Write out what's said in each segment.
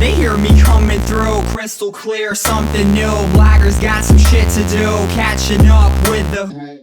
They hear me coming through, crystal clear, something new. Blaggers got some shit to do, catching up with the...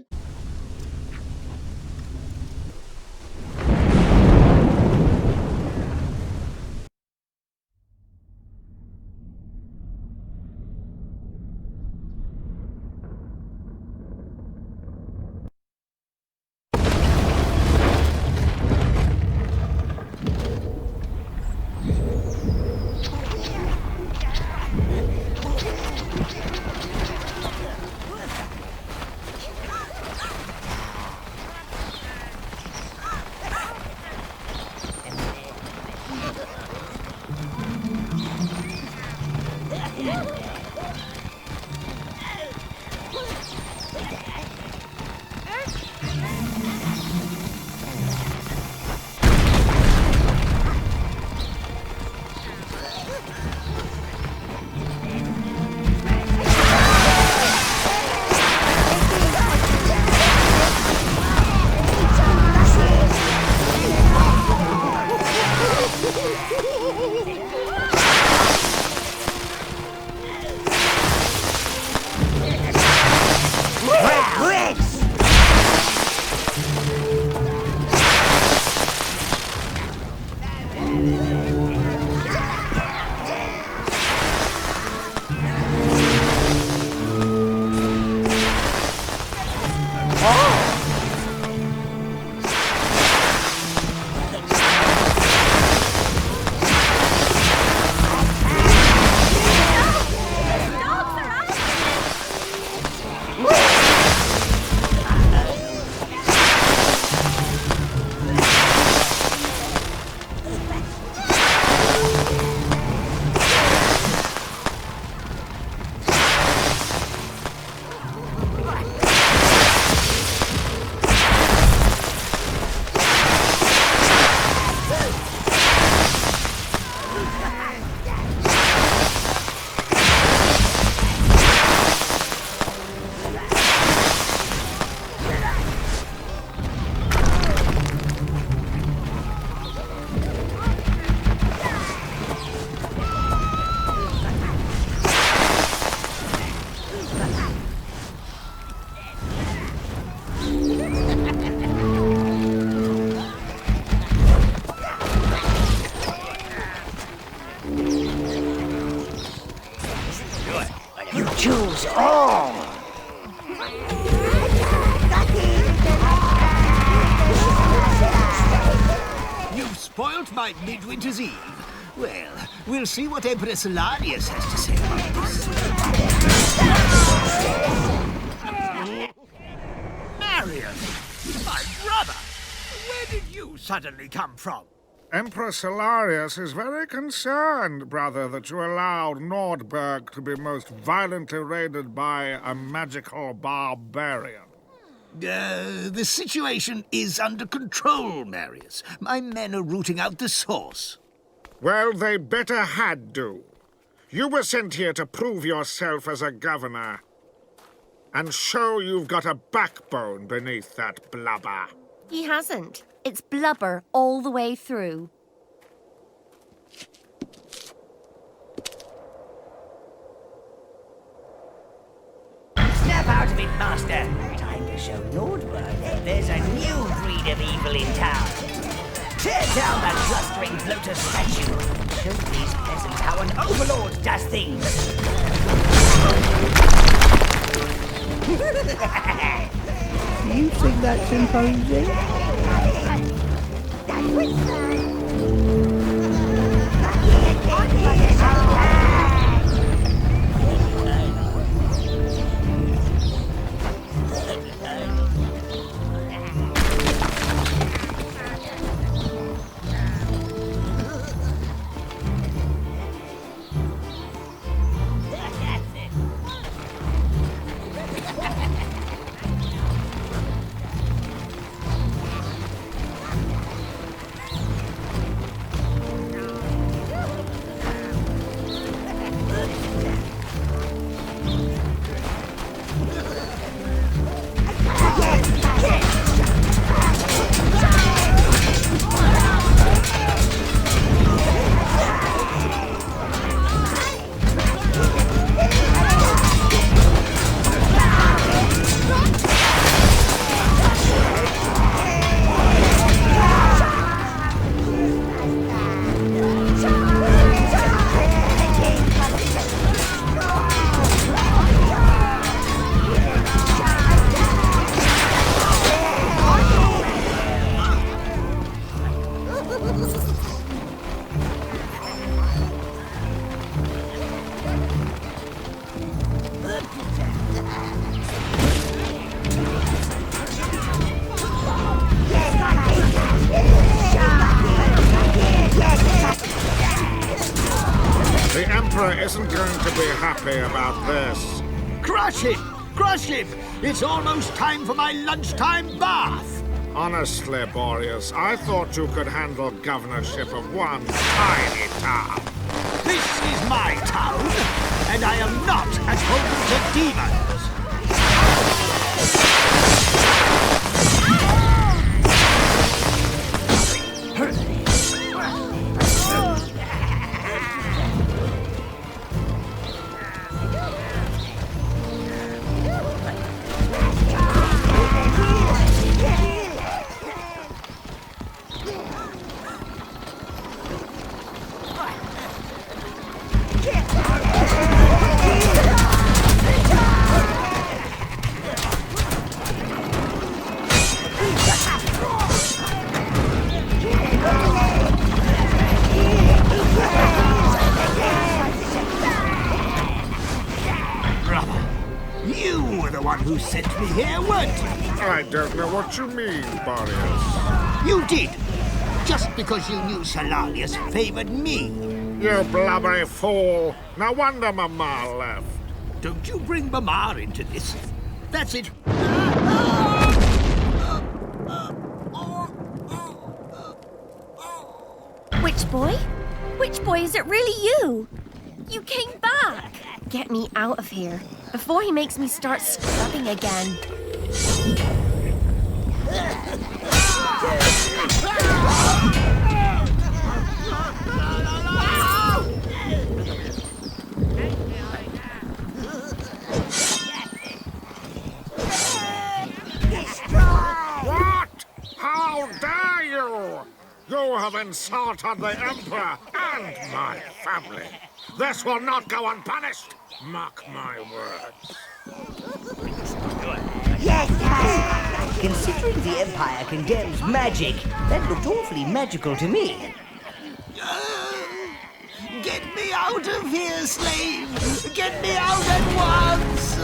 Choose all! You've spoilt my midwinter's eve. Well, we'll see what Empress Lanius has to say about this. Marion! My brother! Where did you suddenly come from? Empress Hilarious is very concerned, brother, that you allowed Nordberg to be most violently raided by a magical barbarian. The situation is under control, Marius. My men are rooting out the source. Well, they better had do. You were sent here to prove yourself as a governor and show you've got a backbone beneath that blubber. He hasn't. It's blubber all the way through. Snap out of it, Master. Time to show Nordberg that there's a new breed of evil in town. Tear down that clustering Lotus statue and show these peasants how an Overlord does things. Do you think that's imposing? Emperor isn't going to be happy about this. Crush him! Crush him! It's almost time for my lunchtime bath! Honestly, Boreas, I thought you could handle governorship of one tiny town. This is my town, and I am not at home to demons! Who sent me here, weren't you? I don't know what you mean, Boreas. You did! Just because you knew Solarius favored me. You blubbery fool! No wonder Mama left. Don't you bring Mama into this. That's it. Witch boy? Witch boy, is it really you? You came back! Get me out of here before he makes me start scrubbing again. What? How dare you? You have insulted the Emperor and my family. This will not go unpunished. Mark my words. Yes, Master. Considering the Empire condemns magic, that looked awfully magical to me. Get me out of here, slave! Get me out at once!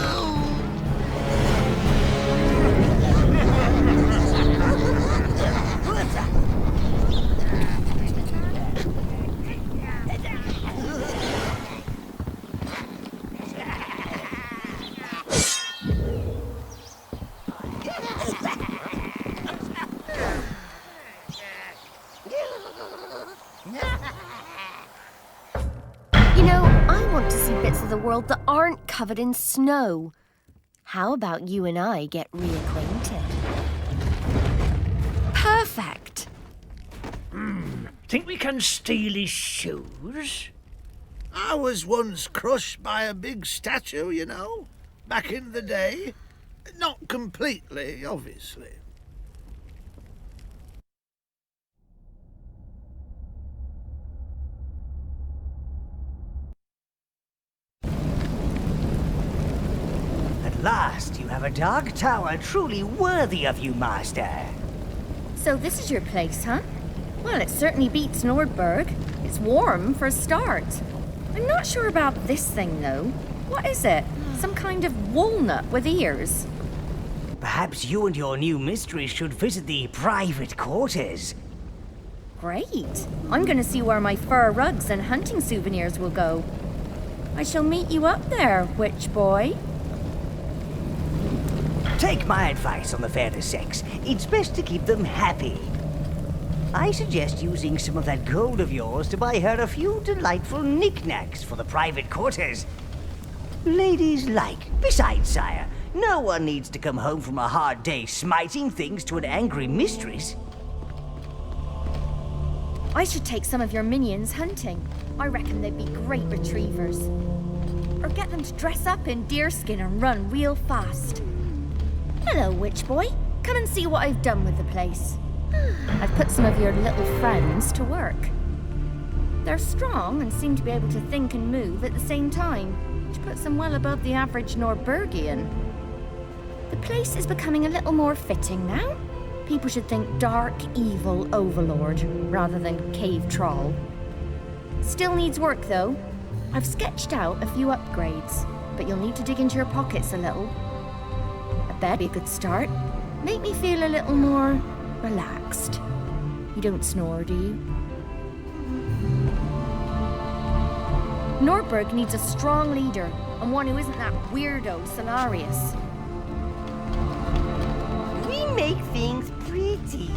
Of the world that aren't covered in snow. How about you and I get reacquainted? Perfect! Think we can steal his shoes? I was once crushed by a big statue, you know, back in the day. Not completely, obviously. At last, you have a dark tower truly worthy of you, Master. So this is your place, huh? Well, it certainly beats Nordberg. It's warm for a start. I'm not sure about this thing, though. What is it? Some kind of walnut with ears? Perhaps you and your new mistress should visit the private quarters. Great. I'm going to see where my fur rugs and hunting souvenirs will go. I shall meet you up there, witch boy. Take my advice on the fair sex. It's best to keep them happy. I suggest using some of that gold of yours to buy her a few delightful knickknacks for the private quarters. Ladies like. Besides, sire, no one needs to come home from a hard day smiting things to an angry mistress. I should take some of your minions hunting. I reckon they'd be great retrievers. Or get them to dress up in deerskin and run real fast. Hello, witch boy. Come and see what I've done with the place. I've put some of your little friends to work. They're strong and seem to be able to think and move at the same time, which puts them well above the average Norbergian. The place is becoming a little more fitting now. People should think dark, evil Overlord rather than cave troll. Still needs work, though. I've sketched out a few upgrades, but you'll need to dig into your pockets a little. A bed be a good start. Make me feel a little more relaxed. You don't snore, do you? Nordberg needs a strong leader, and one who isn't that weirdo Solarius. We make things pretty.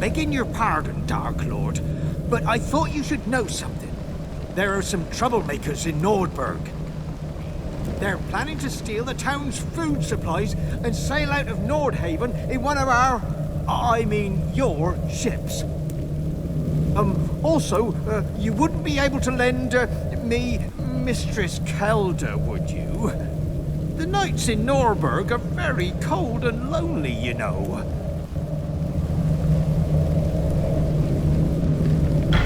Begging your pardon, Dark Lord, but I thought you should know something. There are some troublemakers in Nordberg. They're planning to steal the town's food supplies and sail out of Nordhaven in one of your ships. Also, you wouldn't be able to lend me Mistress Kelda, would you? The nights in Nordberg are very cold and lonely, you know.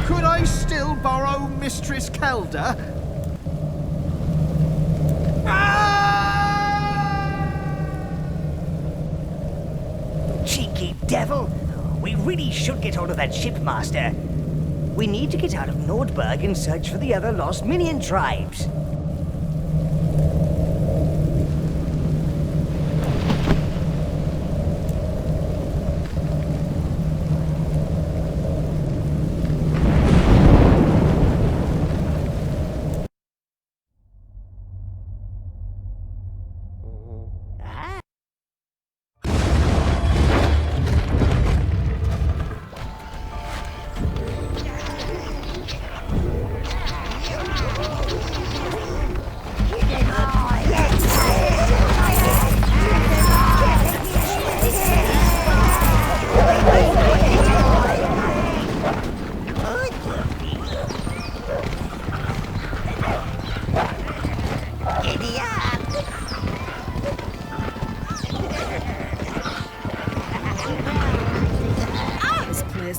Could I still borrow Mistress Kelda? Cheeky devil! We really should get hold of that shipmaster. We need to get out of Nordberg and search for the other lost minion tribes.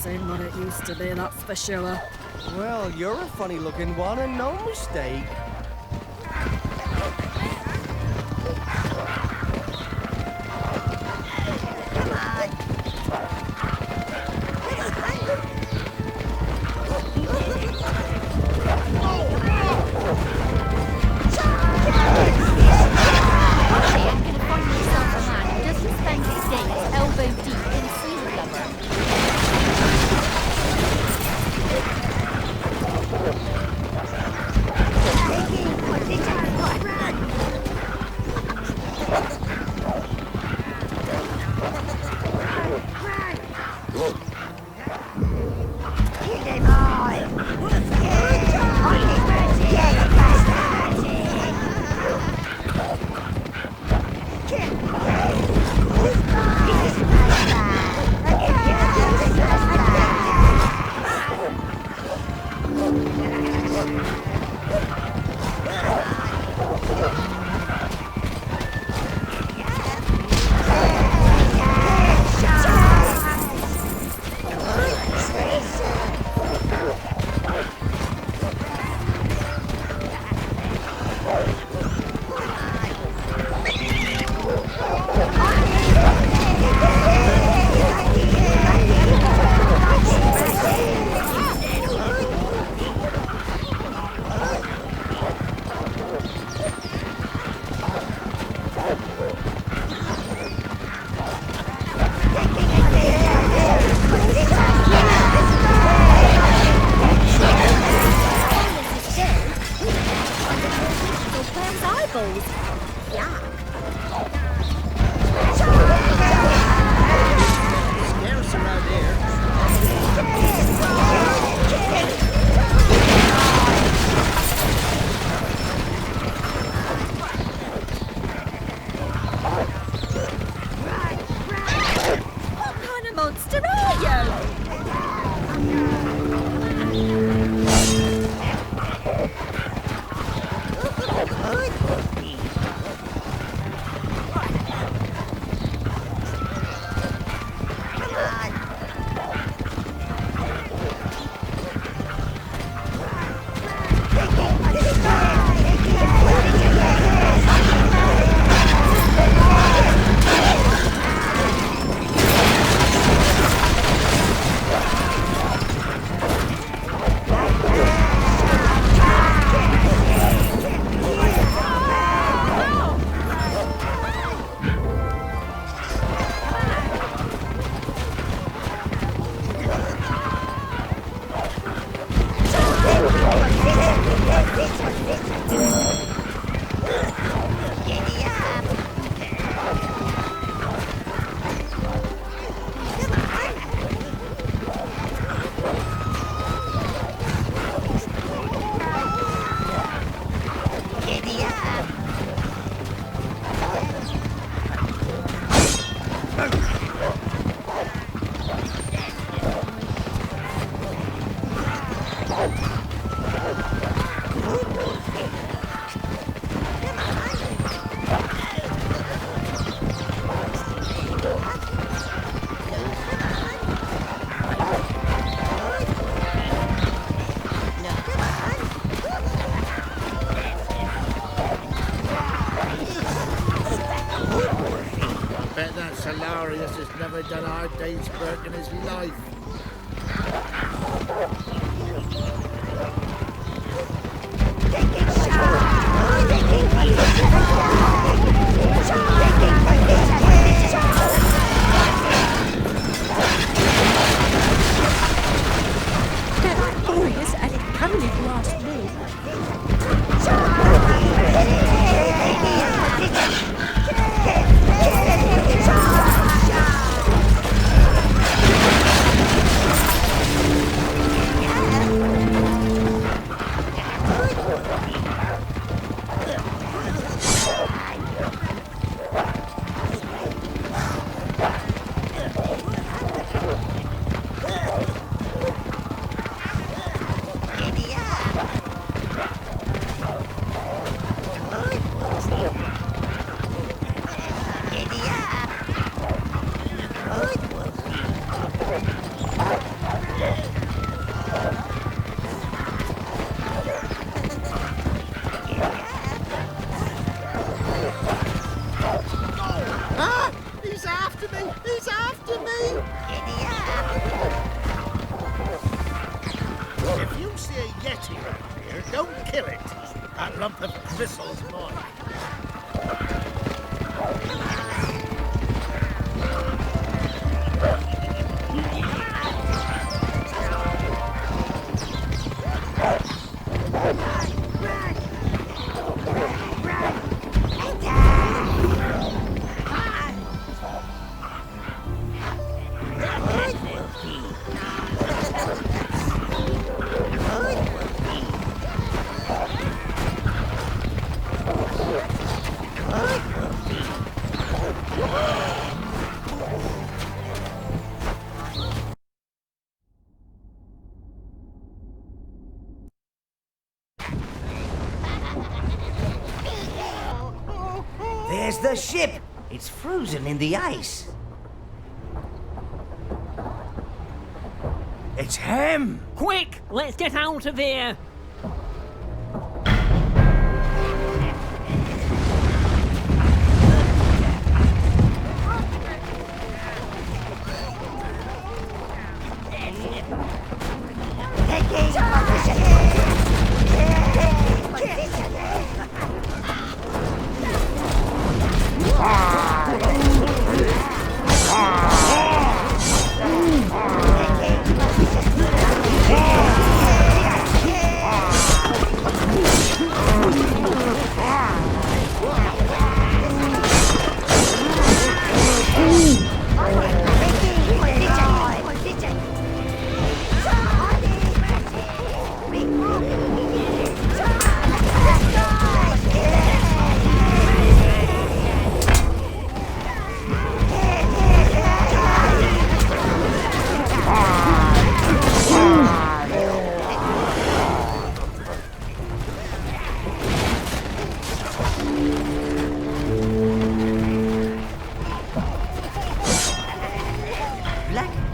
Ain't what it used to be, that's for sure. Well, you're a funny looking one and no mistake. done a hard day's work in his life. Glorious, and it cannot last long. Ah! He's after me! He's after me! If you see a yeti around here, don't kill it. That lump of gristle's mine. There's the ship. It's frozen in the ice. It's him. Quick, let's get out of here.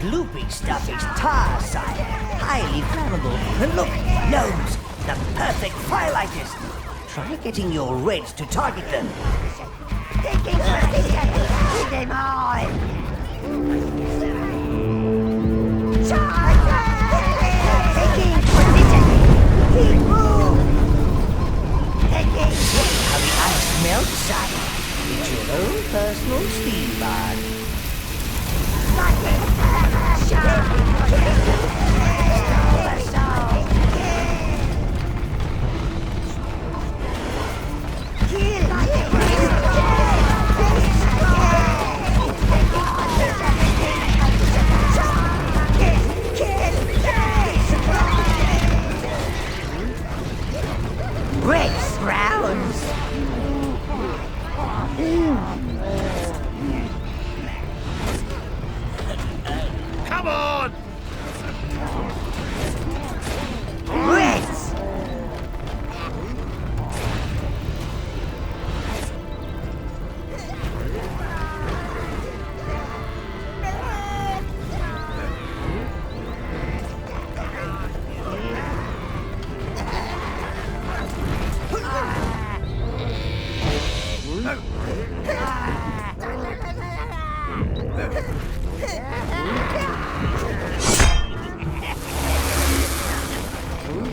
Gloopy stuff is tar side, highly flammable. And look, gnomes, the perfect firelighters. Try getting your reds to target them. How the ice melts, side. It's your own personal steam bar.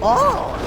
Oh!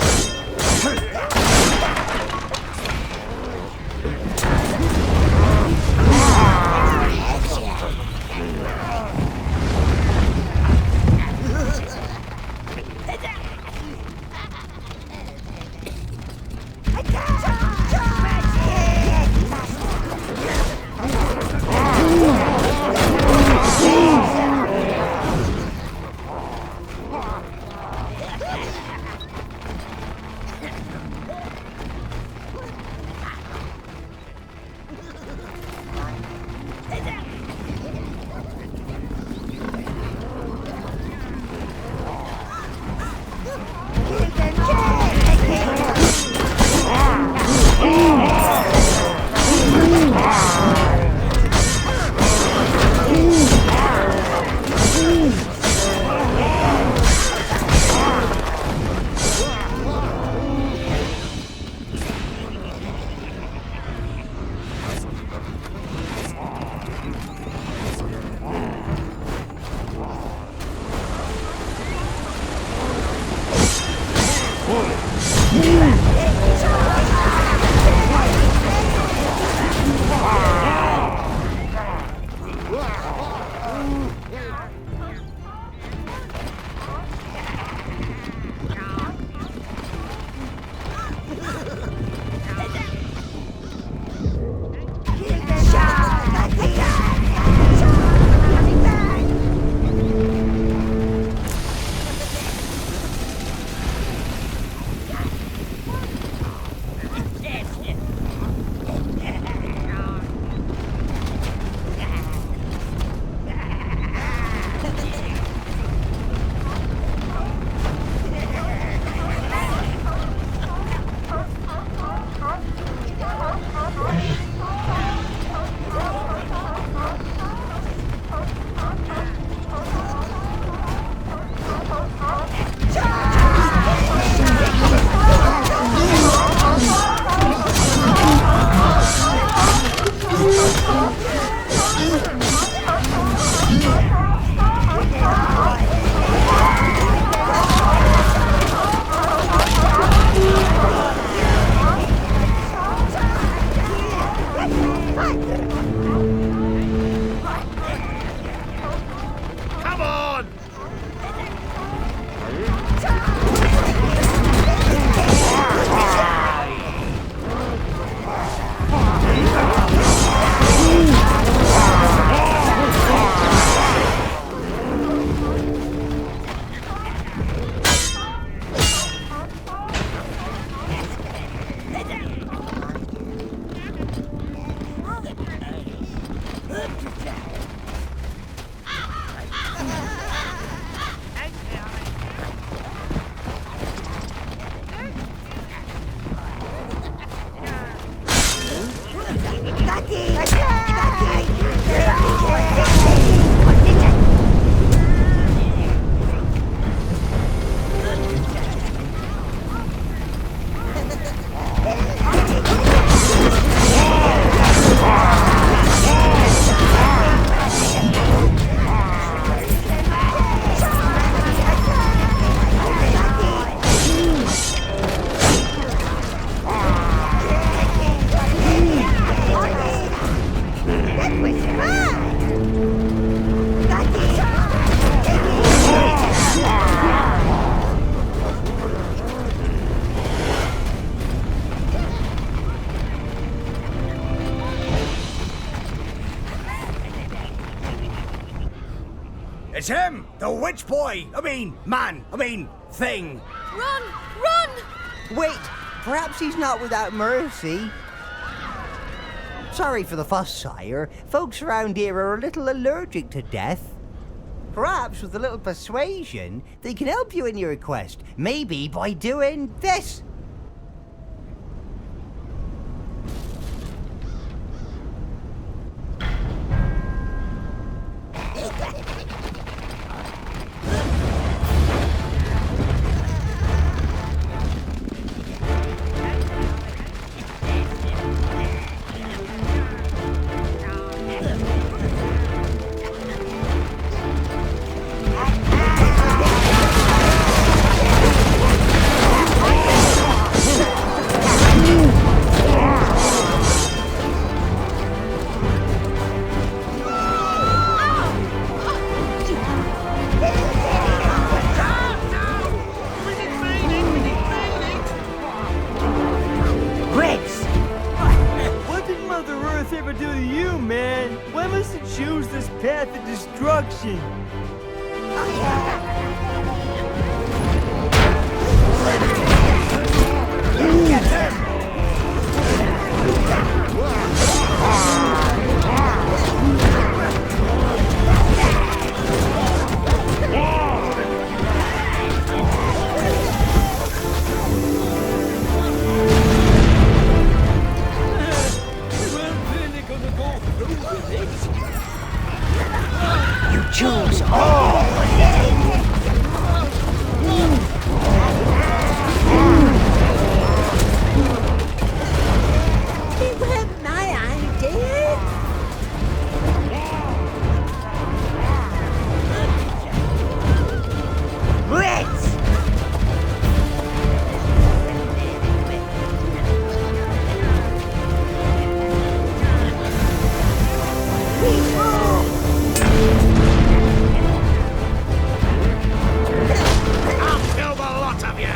It's him! The witch boy! Thing! Run! Run! Wait, perhaps he's not without mercy. Sorry for the fuss, sire. Folks around here are a little allergic to death. Perhaps with a little persuasion, they can help you in your quest. Maybe by doing this. destruction. Get him! You choose all! It wasn't my idea. Let's! I'll kill the lot of you!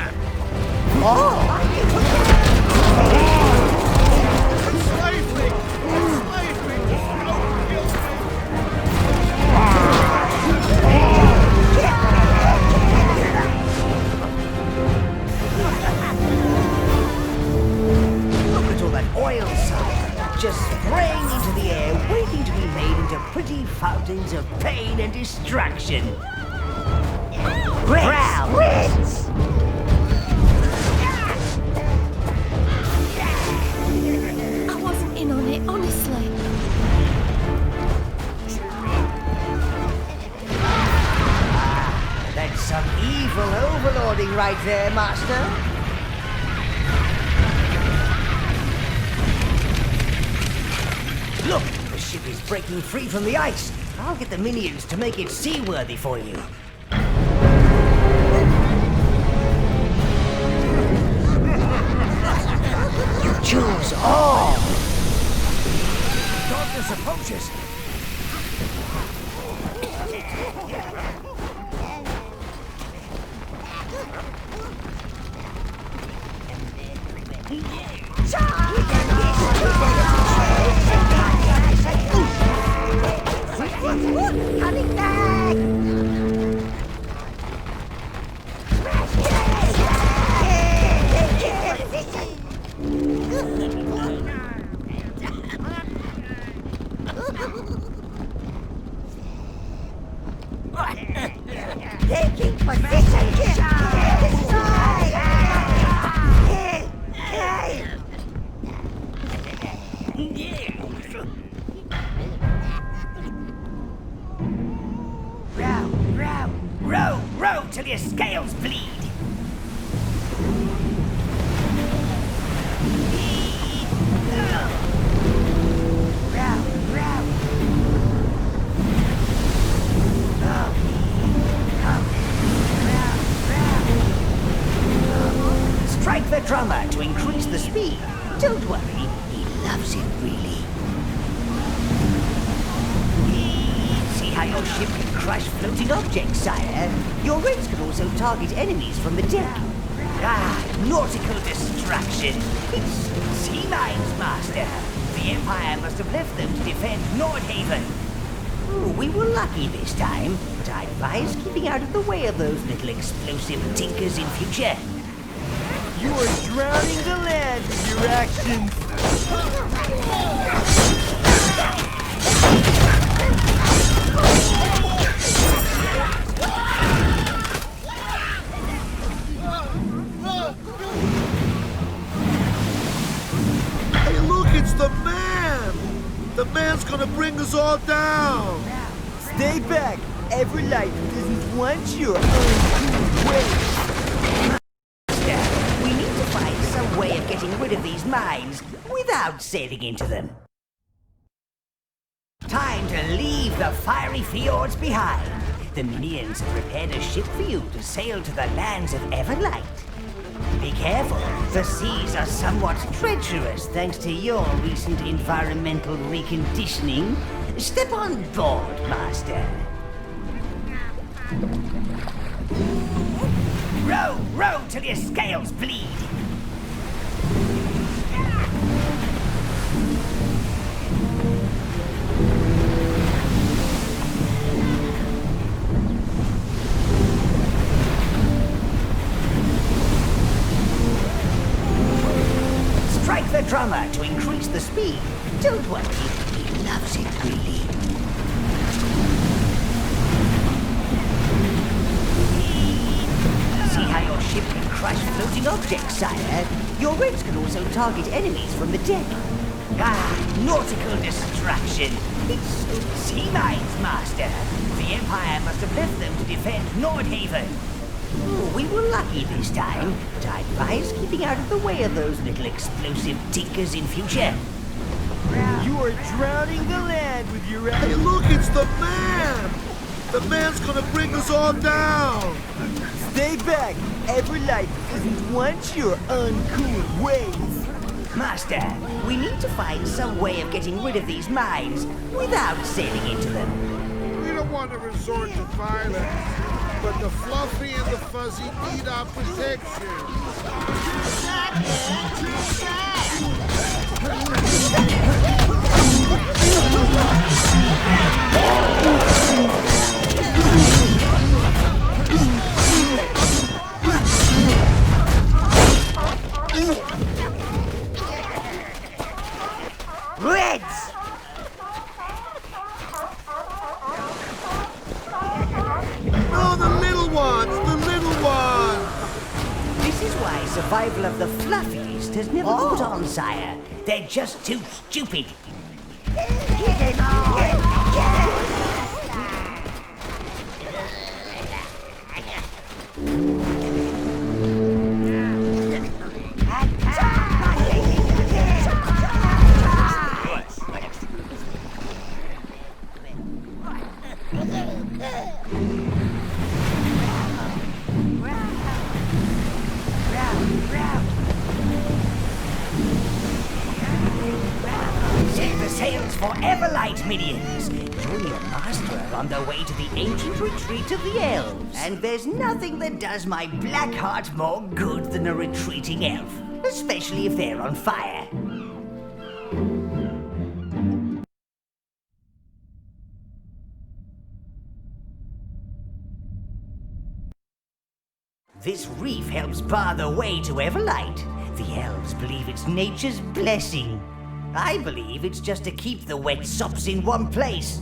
Look at all that oil salt just spraying into the air, waiting to be made into pretty fountains of pain and destruction. Rinse! I wasn't in on it, honestly. That's some evil overlording right there, Master. Look, the ship is breaking free from the ice. I'll get the minions to make it seaworthy for you. You choose all. Darkness approaches. Taking position. Row till your scales bleed. Strike the drummer to increase the speed. Don't worry, he loves it really. See how your ship can crush floating objects, sire? Your rays can also target enemies from the deck. Nautical destruction. It's sea mines, Master. The Empire must have left them to defend Nordhaven. Ooh, we were lucky this time, but I advise keeping out of the way of those little explosive tinkers in future. You are drowning the land with your actions. Hey, look, it's the man! The man's gonna bring us all down! Stay back. Everlight doesn't want your own way. We need to find some way of getting rid of these mines without sailing into them. Time to leave the fiery fjords behind. The minions have prepared a ship for you to sail to the lands of Everlight. Be careful, the seas are somewhat treacherous thanks to your recent environmental reconditioning. Step on board, Master. Row till your scales bleed. drummer to increase the speed. Don't worry, he loves it really. See how your ship can crush floating objects, sire? Your reds can also target enemies from the deck. Ah, nautical distraction. It's sea mines, Master. The Empire must have left them to defend Nordhaven. Oh, we were lucky this time, but I advise keeping out of the way of those little explosive tinkers in future. You are drowning the land with your... Hey, look, it's the man! The man's gonna bring us all down! Stay back! Everlight doesn't want your uncool ways. Master, we need to find some way of getting rid of these mines without sailing into them. We don't want to resort to violence, but the Fluffy and the Fuzzy need our protection. Reds! Oh, the little ones! The little ones! This is why survival of the fluffiest has never caught on, sire. They're just too stupid. Set the sails for Everlight, minions! Join your master on the way to the ancient retreat of the elves. And there's nothing that does my black heart more good than a retreating elf, especially if they're on fire. This reef helps bar the way to Everlight. The elves believe it's nature's blessing. I believe it's just to keep the wet sops in one place.